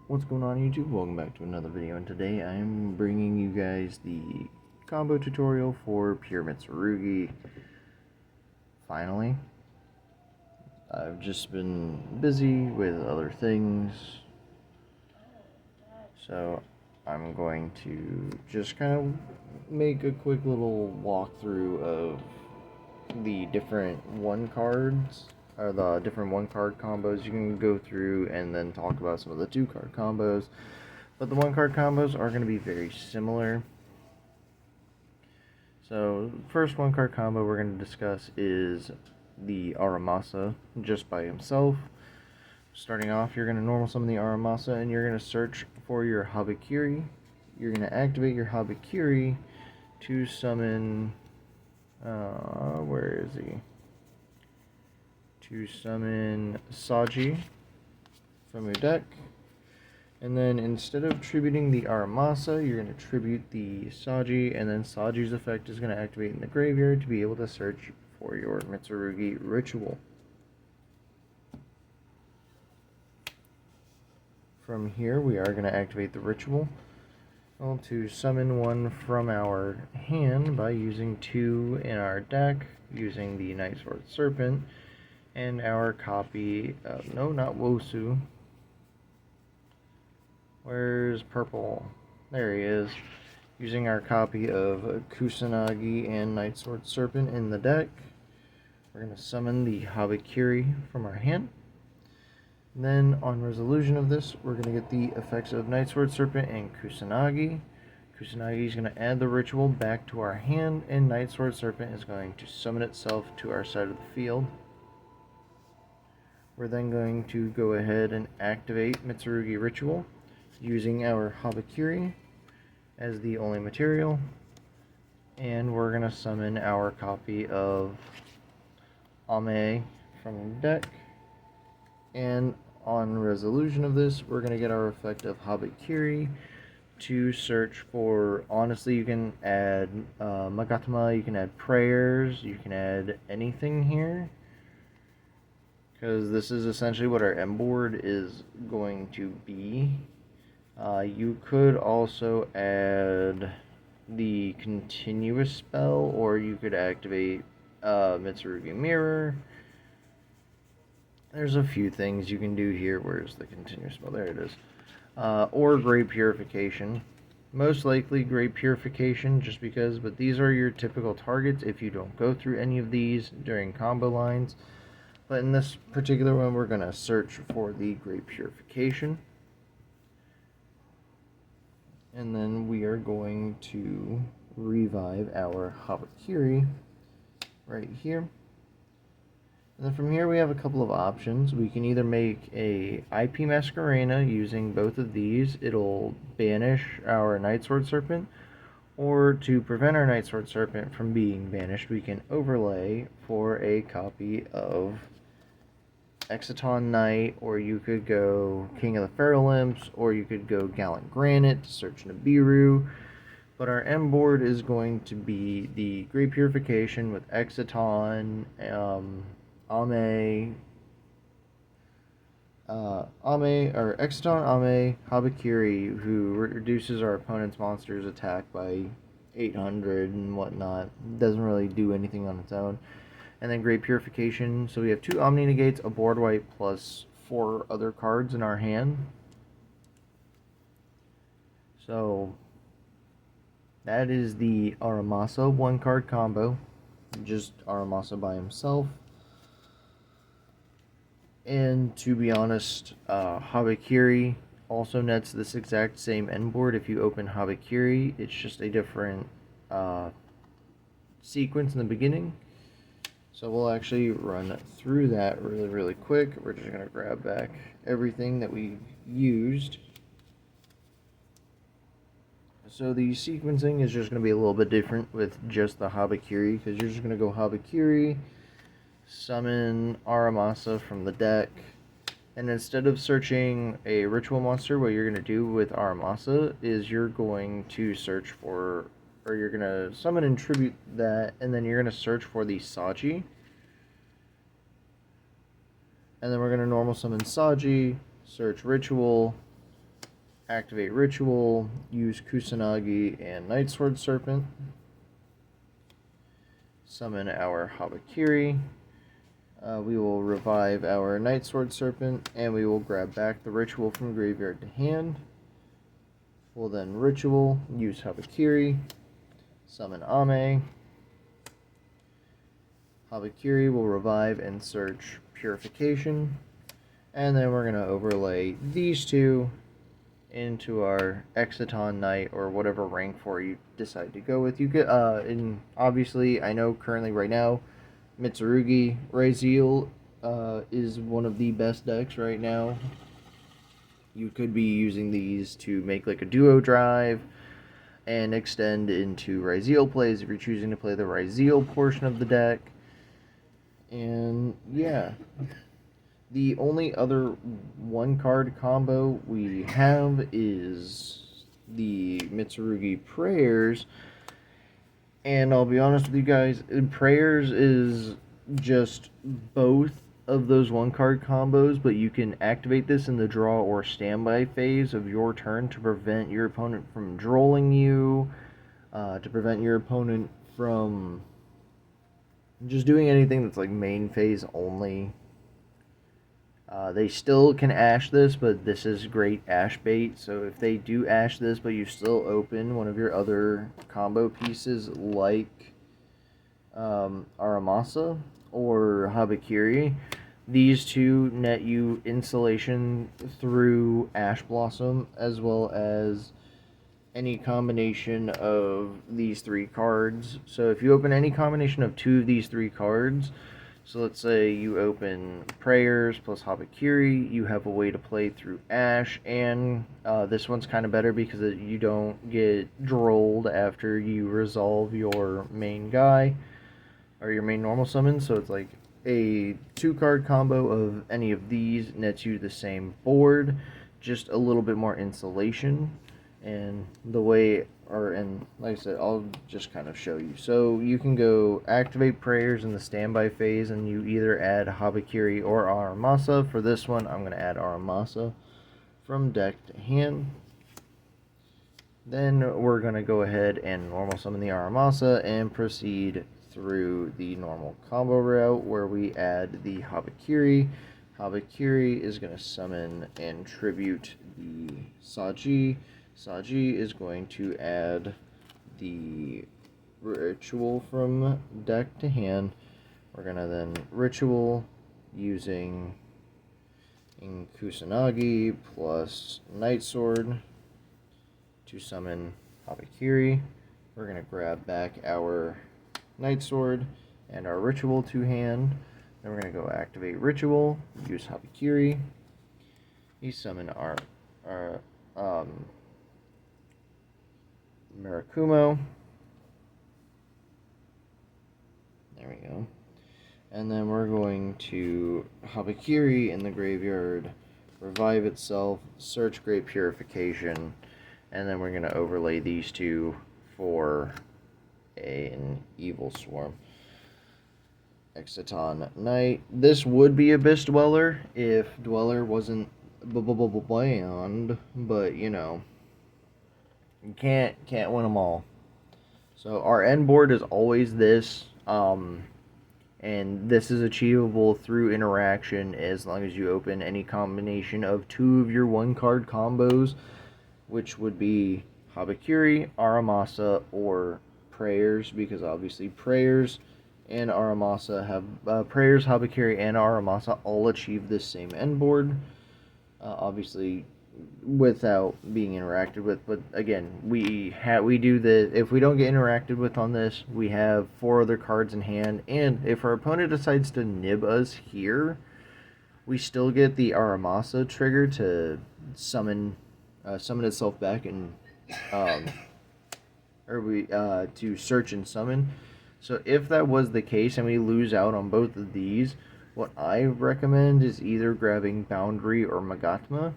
What's going on YouTube? Welcome back to another video, and today I'm bringing you guys the combo tutorial for pure Mitsurugi. Finally. I've just been busy with other things, so I'm going to just kind of make a quick little walkthrough of the different one cards, or the different one card combos you can go through, and then talk about some of the two card combos. But the one card combos are going to be very similar. So, first one card combo we're going to discuss is the Aramasa just by himself. Starting off, you're going to normal summon the Aramasa and you're going to search for your Habakiri. You're going to activate your Habakiri to summon. Where is he? To summon Saji from your deck. And then instead of tributing the Aramasa, you're going to tribute the Saji, and then Saji's effect is going to activate in the graveyard to be able to search for your Mitsurugi ritual. From here, we are going to activate the ritual to summon one from our hand by using two in our deck, using the Night Sword Serpent, and our copy of, no, not Wosu. Where's purple? There he is. Using our copy of Kusanagi and Night Sword Serpent in the deck, we're going to summon the Habakiri from our hand. And then, on resolution of this, we're going to get the effects of Night Sword Serpent and Kusanagi. Kusanagi is going to add the ritual back to our hand, and Night Sword Serpent is going to summon itself to our side of the field. We're then going to go ahead and activate Mitsurugi Ritual using our Habakiri as the only material, and we're going to summon our copy of Ame from the deck. And on resolution of this, we're going to get our effect of Habakiri to search for, honestly, you can add Magatama, you can add prayers, you can add anything here, because this is essentially what our M board is going to be. You could also add the continuous spell, or you could activate Mitsurugi Mirror. There's a few things you can do here. Where's the continuous spell? There it is. Or Great Purification. Most likely Great Purification, just because, but these are your typical targets if you don't go through any of these during combo lines. But in this particular one, we're going to search for the Great Purification. And then we are going to revive our Habakiri right here. And then from here we have a couple of options. We can either make a IP Masquerena using both of these. It'll banish our Night Sword Serpent. Or to prevent our Night Sword Serpent from being banished, we can overlay for a copy of Exciton Knight, or you could go King of the Feral Imps, or you could go Gallant Granite to search Nibiru. But our M board is going to be the Great Purification with Exciton, Exciton, Ame, Habakiri, who reduces our opponent's monster's attack by 800 and whatnot. Doesn't really do anything on its own. And then Great Purification. So we have two Omni Negates, a board wipe, plus 4 other cards in our hand. So that is the Aramasa one card combo. Just Aramasa by himself. And to be honest, Habakiri also nets this exact same end board. If you open Habakiri, it's just a different sequence in the beginning. So we'll actually run through that really quick. We're just going to grab back everything that we used. So the sequencing is just going to be a little bit different with just the Habakiri, because you're just going to go Habakiri, summon Aramasa from the deck, and instead of searching a ritual monster, what you're going to do with Aramasa is you're going to search for, or you're going to summon and tribute that, and then you're going to search for the Saji. And then we're going to normal summon Saji, search ritual, activate Ritual, use Kusanagi and Night Sword Serpent, summon our Habakiri. We will revive our Night Sword Serpent, and we will grab back the Ritual from graveyard to hand. We'll then Ritual, use Habakiri, summon Ame. Habakiri will revive and search Purification. And then we're going to overlay these two into our Exciton Knight, or whatever rank 4 you decide to go with. You could, and obviously, I know currently right now, Mitsurugi Raziel is one of the best decks right now. You could be using these to make like a duo drive and extend into Raziel plays if you're choosing to play the Raziel portion of the deck. And yeah. The only other one-card combo we have is the Mitsurugi Prayers. And I'll be honest with you guys, Prayers is just both of those one-card combos, but you can activate this in the draw or standby phase of your turn to prevent your opponent from drolling you, to prevent your opponent from just doing anything that's like main phase only. They still can ash this, but this is great ash bait. So if they do ash this, but you still open one of your other combo pieces like Aramasa or Habakiri, these two net you insulation through Ash Blossom, as well as any combination of these three cards. So if you open any combination of two of these three cards, so let's say you open Prayers plus Habakiri, you have a way to play through Ash, and this one's kind of better because you don't get drolled after you resolve your main guy, or your main normal summon, so it's like a 2-card combo of any of these nets you the same board, just a little bit more insulation. And the way, and like I said, I'll just kind of show you. So you can go activate Prayers in the standby phase, and you either add Habakiri or Aramasa. For this one, I'm going to add Aramasa from deck to hand. Then we're going to go ahead and normal summon the Aramasa and proceed through the normal combo route where we add the Habakiri. Habakiri is going to summon and tribute the Saji. Saji is going to add the Ritual from deck to hand. We're going to then Ritual using Kusanagi plus Night Sword to summon Habakiri. We're going to grab back our Night Sword and our Ritual to hand. Then we're going to go activate Ritual, use Habakiri. You summon our Mirakumo. There we go. And then we're going to Habakiri in the graveyard, revive itself, search Great Purification, and then we're going to overlay these two for an Evil Swarm. Exciton Knight. This would be Abyss Dweller if Dweller wasn't bland, but you know, you can't win them all. So our end board is always this, and this is achievable through interaction as long as you open any combination of two of your one-card combos, which would be Habakiri, Aramasa, or Prayers, because obviously Prayers and Aramasa have Prayers, Habakiri, and Aramasa all achieve this same end board. Obviously, without being interacted with, but again, we do the, if we don't get interacted with on this, we have 4 other cards in hand, and if our opponent decides to nib us here, we still get the Aramasa trigger to summon itself back, and to search and summon. So if that was the case and we lose out on both of these, what I recommend is either grabbing Boundary or Magatama,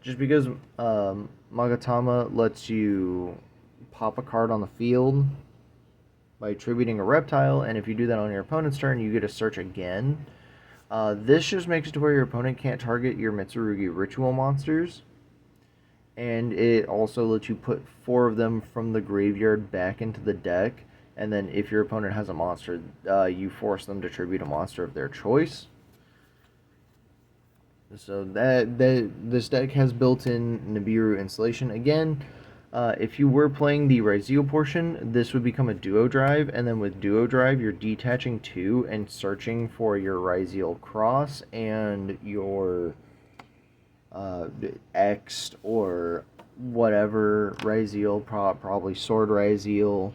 just because Magatama lets you pop a card on the field by tributing a reptile, and if you do that on your opponent's turn, you get to search again. This just makes it to where your opponent can't target your Mitsurugi ritual monsters. And it also lets you put 4 of them from the graveyard back into the deck. And then if your opponent has a monster, you force them to tribute a monster of their choice. So this deck has built-in Nibiru installation. Again, if you were playing the Raziel portion, this would become a duo drive, and then with duo drive, you're detaching 2 and searching for your Raziel cross and your X'd or whatever Raziel, probably Sword Raziel,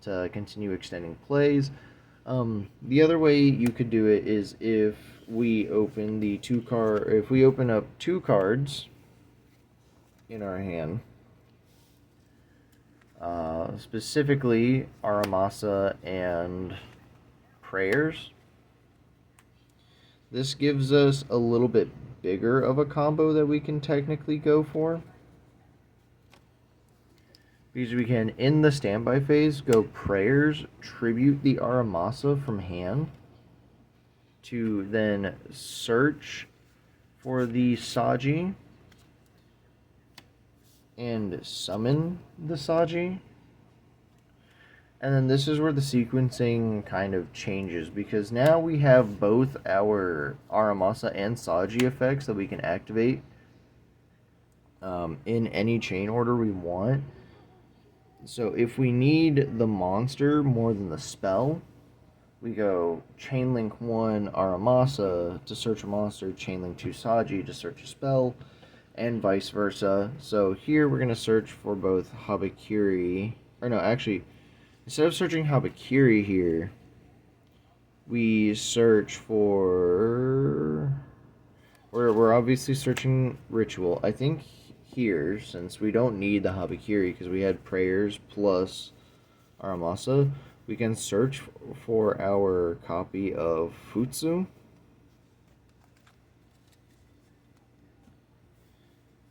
to continue extending plays. The other way you could do it is if we open if we open up 2 cards in our hand, specifically Aramasa and Prayers. This gives us a little bit bigger of a combo that we can technically go for. Because we can, in the standby phase, go Prayers, tribute the Aramasa from hand, to then search for the Saji and summon the Saji. And then this is where the sequencing kind of changes, because now we have both our Aramasa and Saji effects that we can activate in any chain order we want. So if we need the monster more than the spell, we go Chainlink 1 Aramasa to search a monster, Chainlink 2 Saji to search a spell, and vice versa. So here we're going to search for both Habakiri, or no, actually, instead of searching Habakiri here, we search for... We're obviously searching Ritual. I think here, since we don't need the Habakiri because we had Prayers plus Aramasa, we can search for our copy of Futsu.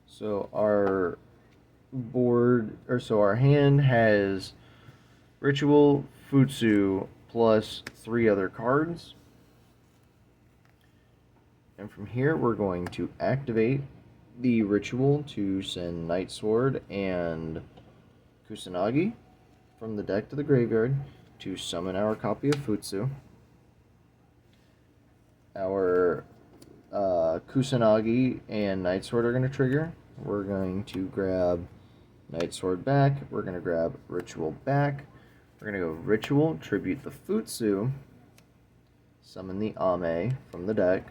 So our our hand has Ritual, Futsu, plus 3 other cards. And from here, we're going to activate the Ritual to send Night Sword and Kusanagi from the deck to the graveyard to summon our copy of Futsu. Our Kusanagi and Night Sword are going to trigger. We're going to grab Night Sword back. We're going to grab Ritual back. We're going to go Ritual, tribute the Futsu, summon the Ame from the deck.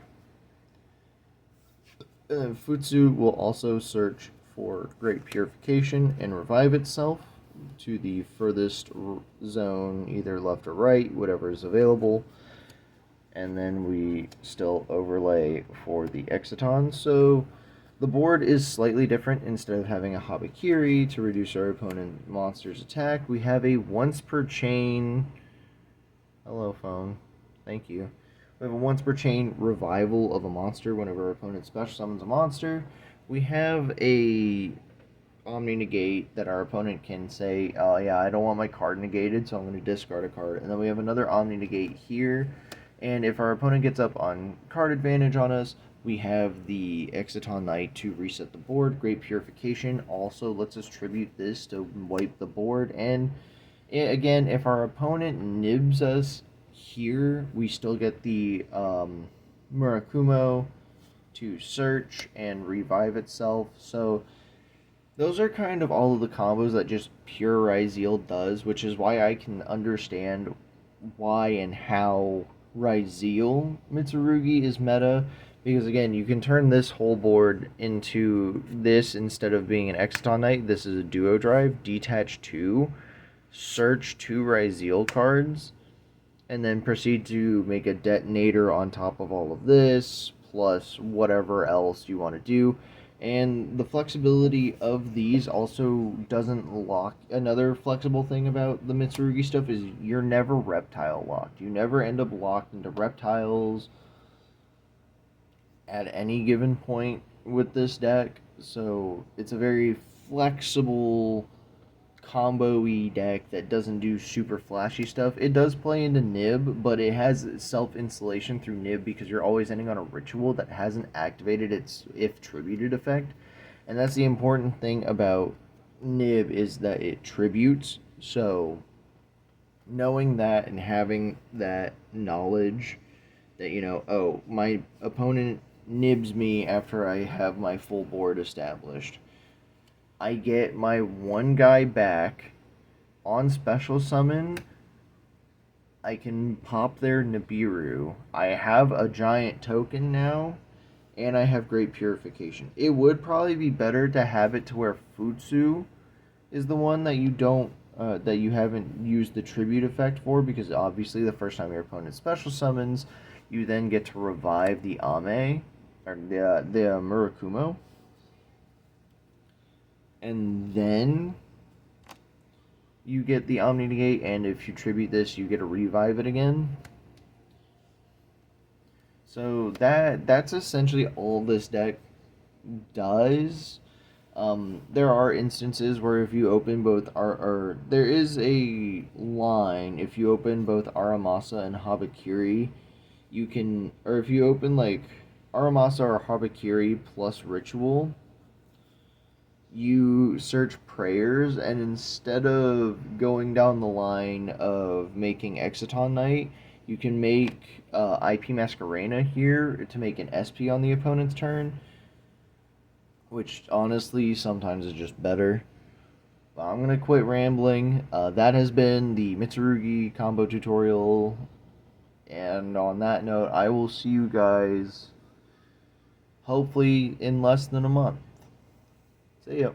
And then Futsu will also search for Great Purification and revive itself to the furthest zone, either left or right, whatever is available. And then we still overlay for the Exciton. So the board is slightly different. Instead of having a Habakiri to reduce our opponent monster's attack, we have a once per chain... Hello, phone. Thank you. We have a once per chain revival of a monster whenever our opponent special summons a monster. We have a Omni Negate that our opponent can say, oh yeah, I don't want my card negated, so I'm going to discard a card. And then we have another Omni Negate here. And if our opponent gets up on card advantage on us, we have the Exciton Knight to reset the board. Great Purification also lets us tribute this to wipe the board. And again, if our opponent nibs us here, we still get the Murakumo to search and revive itself. So those are kind of all of the combos that just pure Raziel does, which is why I can understand why and how Raziel Mitsurugi is meta. Because again, you can turn this whole board into this instead of being an Exciton Knight. This is a duo drive, detach 2, search 2 Raziel cards, and then proceed to make a detonator on top of all of this, plus whatever else you want to do. And the flexibility of these also doesn't lock. Another flexible thing about the Mitsurugi stuff is you're never reptile locked. You never end up locked into reptiles at any given point with this deck. So it's a very flexible combo-y deck that doesn't do super flashy stuff. It does play into Nib, but it has self-installation through Nib because you're always ending on a ritual that hasn't activated its if tributed effect. And that's the important thing about Nib is that it tributes. So knowing that and having that knowledge that, oh, my opponent nibs me after I have my full board established. I get my one guy back on special summon. I can pop their Nibiru. I have a giant token now, and I have Great Purification. It would probably be better to have it to where Futsu is the one that you haven't used the tribute effect for, because obviously the first time your opponent special summons, you then get to revive the Ame or the Murakumo, and then you get the Omni Negate, and if you tribute this, you get to revive it again. So that's essentially all this deck does. There are instances where if you open both there is a line, if you open both Aramasa and Habakiri, you can, or if you open like Aramasa or Habakiri plus Ritual, you search prayers, and instead of going down the line of making Exiton Knight, you can make IP Masquerena here to make an SP on the opponent's turn, which honestly sometimes is just better. But I'm going to quit rambling. That has been the Mitsurugi combo tutorial, and on that note, I will see you guys hopefully in less than a month. See ya.